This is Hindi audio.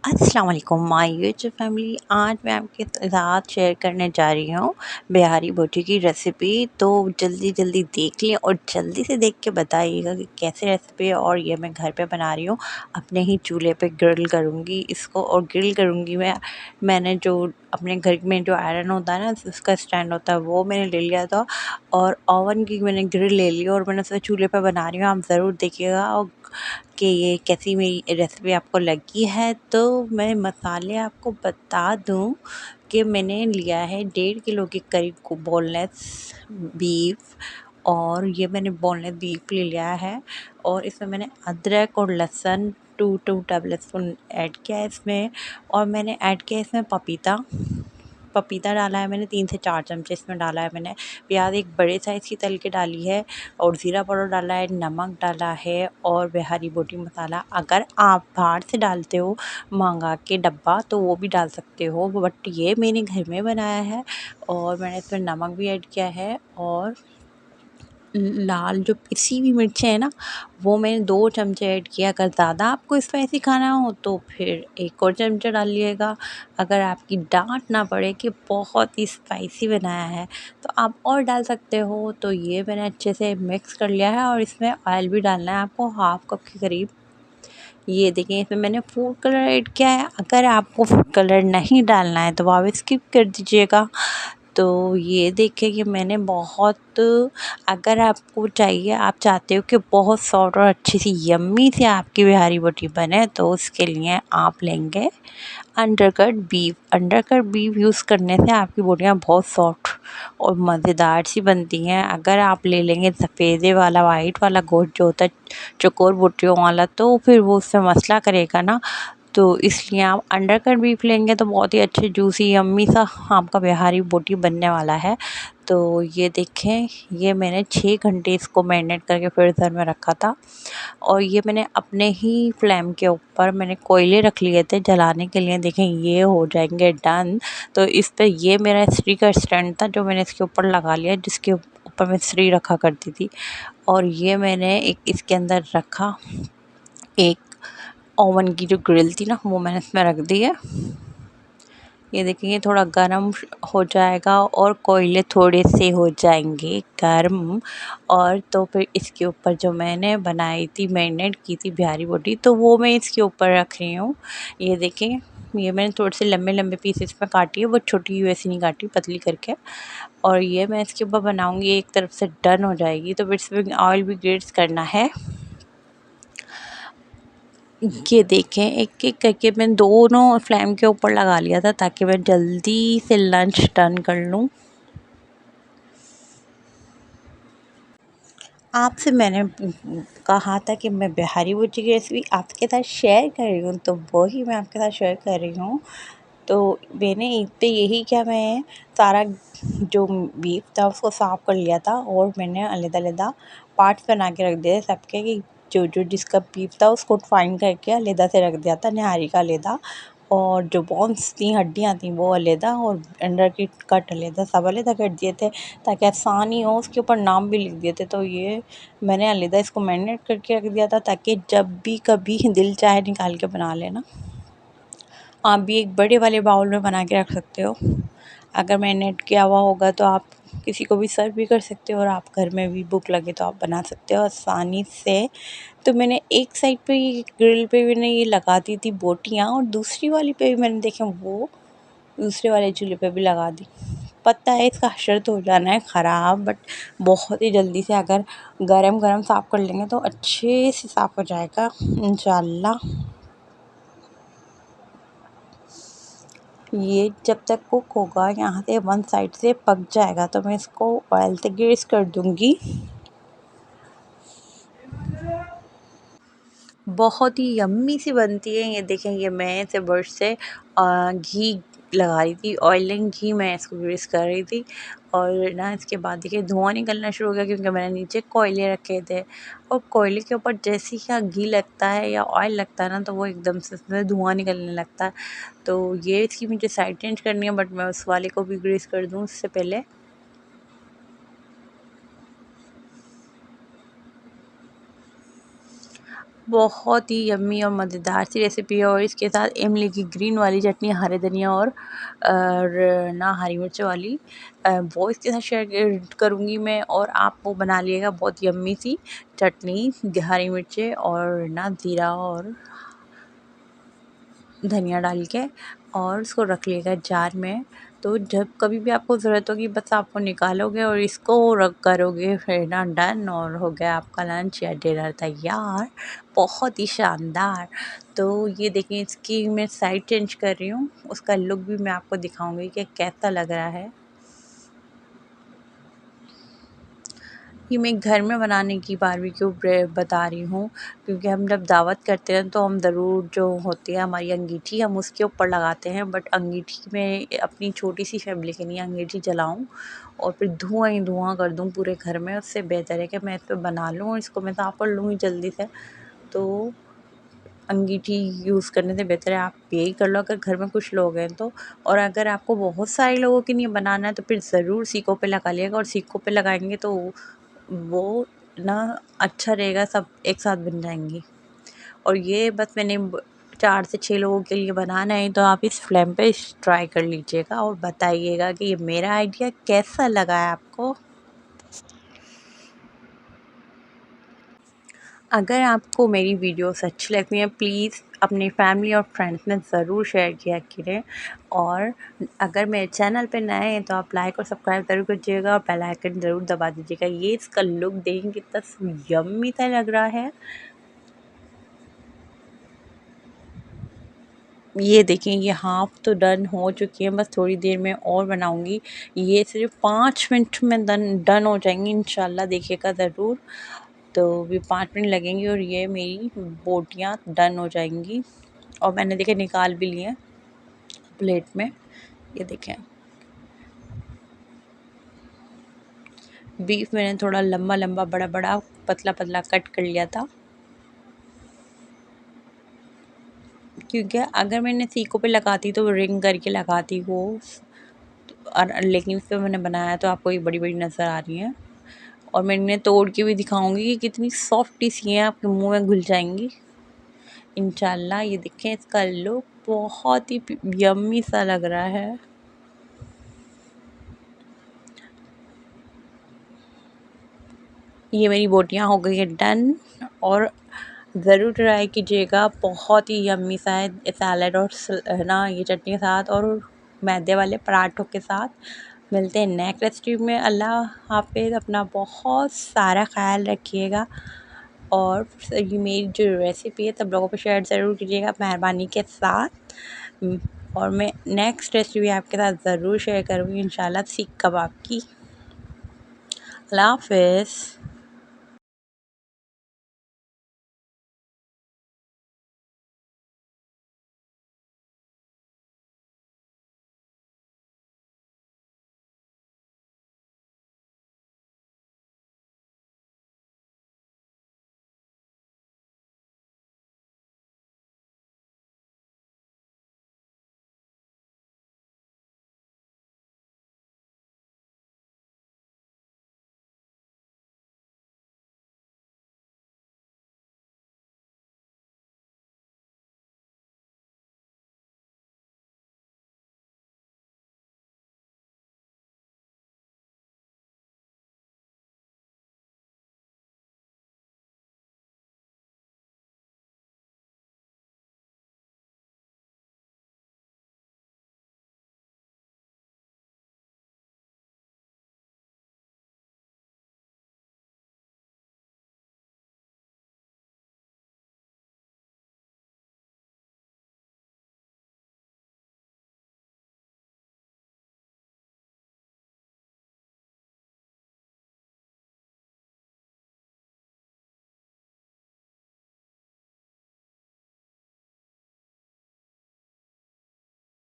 अस्सलाम वालेकुम माय यूट्यूब फैमिली। आज मैं आपके साथ शेयर करने जा रही हूँ बिहारी बोटी की रेसिपी। तो जल्दी जल्दी देख लें और जल्दी से देख के बताइएगा कि कैसे रेसिपी है। और ये मैं घर पे बना रही हूँ, अपने ही चूल्हे पे ग्रिल करूँगी इसको। और ग्रिल करूँगी मैंने जो अपने घर में जो आयरन होता है ना, उसका स्टैंड होता है, वो मैंने ले लिया था। और ओवन की मैंने ग्रिल ले ली और मैंने उसे चूल्हे पे बना रही हूँ। आप ज़रूर देखिएगा और कि ये कैसी मेरी रेसिपी आपको लगी है। तो मैं मसाले आपको बता दूं कि मैंने लिया है 1.5 किलो के करीब को बोनलेस बीफ। और ये मैंने बोनलेस बीफ ले लिया है। और इसमें मैंने अदरक और लहसुन 2 टेबल स्पून ऐड किया है इसमें। और मैंने ऐड किया इसमें पपीता पपीता डाला है मैंने, 3 से 4 चमचे इसमें डाला है मैंने। प्याज एक बड़े साइज़ की तल के डाली है। और ज़ीरा पाउडर डाला है, नमक डाला है और बिहारी बोटी मसाला अगर आप बाहर से डालते हो मंगा के डब्बा तो वो भी डाल सकते हो, बट ये मैंने घर में बनाया है। और मैंने इसमें नमक भी ऐड किया है। और लाल जो पिसी हुई मिर्चें हैं ना, वो मैंने 2 चमचे ऐड किया। अगर ज़्यादा आपको स्पाइसी खाना हो तो फिर 1 और चमचा डाल लिएगा। अगर आपकी डांट ना पड़े कि बहुत ही स्पाइसी बनाया है तो आप और डाल सकते हो। तो ये मैंने अच्छे से मिक्स कर लिया है। और इसमें ऑयल भी डालना है आपको, 1/2 कप के करीब। ये देखिए इसमें मैंने फूड कलर ऐड किया है। अगर आपको फूड कलर नहीं डालना है तो आप स्किप कर दीजिएगा। तो ये देखिए कि मैंने बहुत, अगर आपको चाहिए, आप चाहते हो कि बहुत सॉफ्ट और अच्छी सी यम्मी सी आपकी बिहारी बोटी बने, तो उसके लिए आप लेंगे अंडरकट बीफ यूज़ करने से आपकी बोटियाँ बहुत सॉफ्ट और मज़ेदार सी बनती हैं। अगर आप ले लेंगे सफ़ेदे वाला, वाइट वाला गोश्त जो होता है चकोर बोटियों वाला, तो फिर वो उससे मसला करेगा ना। तो इसलिए आप अंडरकट बीफ लेंगे तो बहुत ही अच्छे जूसी यम्मी सा आपका बिहारी बोटी बनने वाला है। तो ये देखें, ये मैंने 6 घंटे इसको मैरिनेट करके फ्रीज़र में रखा था। और ये मैंने अपने ही फ्लेम के ऊपर मैंने कोयले रख लिए थे जलाने के लिए। देखें ये हो जाएंगे डन। तो इस पे ये मेरा स्त्री का स्टैंड था जो मैंने इसके ऊपर लगा लिया, जिसके ऊपर मैं स्त्री रखा करती थी। और ये मैंने एक इसके अंदर रखा, एक ओवन की जो ग्रिल थी ना, वो मैंने इसमें रख दी है। ये देखिए ये थोड़ा गर्म हो जाएगा और कोयले थोड़े से हो जाएंगे गर्म। और तो फिर इसके ऊपर जो मैंने बनाई थी, मैरिनेट की थी बिहारी बोटी, तो वो मैं इसके ऊपर रख रही हूँ। ये देखें, ये मैंने थोड़े से लंबे लंबे पीसेस में काटी है, वो छोटी वैसी नहीं काटी, पतली करके। और ये मैं इसके ऊपर बनाऊँगी, एक तरफ से डन हो जाएगी तो फिर इसमें ऑयल भी ग्रीस करना है। ये देखें एक एक करके मैं दोनों फ्लेम के ऊपर लगा लिया था ताकि मैं जल्दी से लंच डन कर लूँ। आपसे मैंने कहा था कि मैं बिहारी भुर्जी की रेसिपी आपके साथ शेयर कर रही हूँ, तो वही मैं आपके साथ शेयर कर रही हूँ। तो मैंने एक पे यही क्या, मैं सारा जो बीफ था उसको साफ़ कर लिया था और मैंने अलग-अलग पार्ट्स बना के रख दिए सबके, कि जो जो जिसका बीफ था उसको फाइन करके अलग से रख दिया था, निहारी का अलग। और जो बोन्स थी, हड्डियाँ थी, वो अलग। और अंडर की कट अलग, सब अलग कर दिए थे ताकि आसानी हो। उसके ऊपर नाम भी लिख दिए थे। तो ये मैंने अलग इसको मैरिनेट करके रख दिया था ताकि जब भी कभी दिल चाहे निकाल के बना लेना। आप भी एक बड़े वाले बाउल में बना के रख सकते हो। अगर मैरिनेट किया हुआ होगा तो आप किसी को भी सर्व भी कर सकते हो, और आप घर में भी भूख लगे तो आप बना सकते हो आसानी से। तो मैंने एक साइड पे ये ग्रिल पे मैंने ये लगा दी थी बोटियाँ, और दूसरी वाली पे भी मैंने देखा वो दूसरे वाले चूल्हे पे भी लगा दी। पता है इसका हशर तो हो जाना है ख़राब, बट बहुत ही जल्दी से अगर गरम गरम साफ़ कर लेंगे तो अच्छे से साफ़ हो जाएगा इंशाल्लाह। ये जब तक कुक होगा, यहाँ से वन साइड से पक जाएगा तो मैं इसको ऑयल से ग्रीस कर दूँगी। बहुत ही यम्मी सी बनती है। ये देखें, ये मैं इसे ब्रश से घी लगा रही थी, ऑयलिंग घी मैं इसको ग्रीस कर रही थी। और ना इसके बाद देखिए धुआं निकलना शुरू हो गया, क्योंकि मैंने नीचे कोयले रखे थे। और कोयले के ऊपर जैसे ही क्या घी लगता है या ऑयल लगता है ना, तो वो एकदम से उसमें धुआं निकलने लगता है। तो ये इसकी मुझे साइड चेंज करनी है, बट मैं उस वाले को भी ग्रीस कर दूँ उससे पहले। बहुत ही यम्मी और मज़ेदार सी रेसिपी है और इसके साथ इमली की ग्रीन वाली चटनी, हरे धनिया और ना हरी मिर्च वाली वो इसके साथ शेयर करूँगी मैं, और आप वो बना लिएगा बहुत यम्मी सी चटनी, हरी मिर्चें और ना ज़ीरा और धनिया डाल के, और उसको रख लिएगा जार में। तो जब कभी भी आपको ज़रूरत होगी बस आपको निकालोगे और इसको रख करोगे, फिर ना डन, और हो गया आपका लंच या डिनर तैयार, बहुत ही शानदार। तो ये देखिए, इसकी मैं साइड चेंज कर रही हूँ, उसका लुक भी मैं आपको दिखाऊंगी कि कैसा लग रहा है। ये मैं घर में बनाने की बारबेक्यू बता रही हूँ, क्योंकि हम जब दावत करते हैं तो हम ज़रूर जो होती है हमारी अंगीठी, हम उसके ऊपर लगाते हैं, बट अंगीठी में अपनी छोटी सी फैमिली के लिए अंगीठी जलाऊँ और फिर धुआं ही धुआं कर दूँ पूरे घर में, उससे बेहतर है कि मैं इस पर बना लूँ और इसको मैं साफ़ कर लूँगी जल्दी से। तो अंगीठी यूज़ करने से बेहतर है आप यही कर लो अगर घर में कुछ लोग हैं तो। और अगर आपको बहुत सारे लोगों के लिए बनाना है तो फिर ज़रूर सीखों पे लगा लिएगा, और सीखों पे लगाएंगे तो वो ना अच्छा रहेगा, सब एक साथ बन जाएंगी। और ये बस मैंने 4 से 6 लोगों के लिए बनाना है, तो आप इस फ्लेम पे ट्राई कर लीजिएगा और बताइएगा कि ये मेरा आइडिया कैसा लगा है आपको। अगर आपको मेरी वीडियोस अच्छी लगती हैं प्लीज़ अपनी फैमिली और फ्रेंड्स में ज़रूर शेयर किया करें, और अगर मेरे चैनल पे नए हैं तो आप लाइक और सब्सक्राइब ज़रूर कीजिएगा और बेल आइकन ज़रूर दबा दीजिएगा। ये इसका लुक देखें कितना यम्मी सा लग रहा है। ये देखें, ये हाफ़ तो डन हो चुकी है, बस थोड़ी देर में और बनाऊंगी। ये सिर्फ 5 मिनट में डन डन हो जाएंगी इंशाल्लाह, देखिएगा ज़रूर। तो भी 5 मिनट लगेंगे और ये मेरी बोटियाँ डन हो जाएंगी, और मैंने देखे निकाल भी लिए प्लेट में। ये देखें, बीफ मैंने थोड़ा लंबा लंबा बड़ा बड़ा पतला पतला कट कर लिया था, क्योंकि अगर मैंने सीखों पे लगाती तो रिंग करके लगाती वो, और लेकिन इस पे मैंने बनाया तो आपको ये बड़ी बड़ी नज़र आ रही हैं। और मैं इन्हें तोड़ के भी दिखाऊंगी कि कितनी सॉफ्ट सी हैं, आपके मुंह में घुल जाएंगी इंशाल्लाह। ये देखें, इसका लुक बहुत ही यम्मी सा लग रहा है। ये मेरी बोटियाँ हो गई है डन, और ज़रूर ट्राई कीजिएगा, बहुत ही यम्मी सा है सैलड और ना ये चटनी के साथ और मैदे वाले पराठों के साथ। मिलते हैं नेक्स्ट रेसिपी में। अल्लाह हाफिज़, अपना बहुत सारा ख्याल रखिएगा, और ये मेरी जो रेसिपी है सब लोगों पे शेयर ज़रूर कीजिएगा मेहरबानी के साथ। और मैं नेक्स्ट रेसिपी आपके साथ ज़रूर शेयर करूँगी इंशाल्लाह, सीख कबाब की। अल्लाह हाफिज़।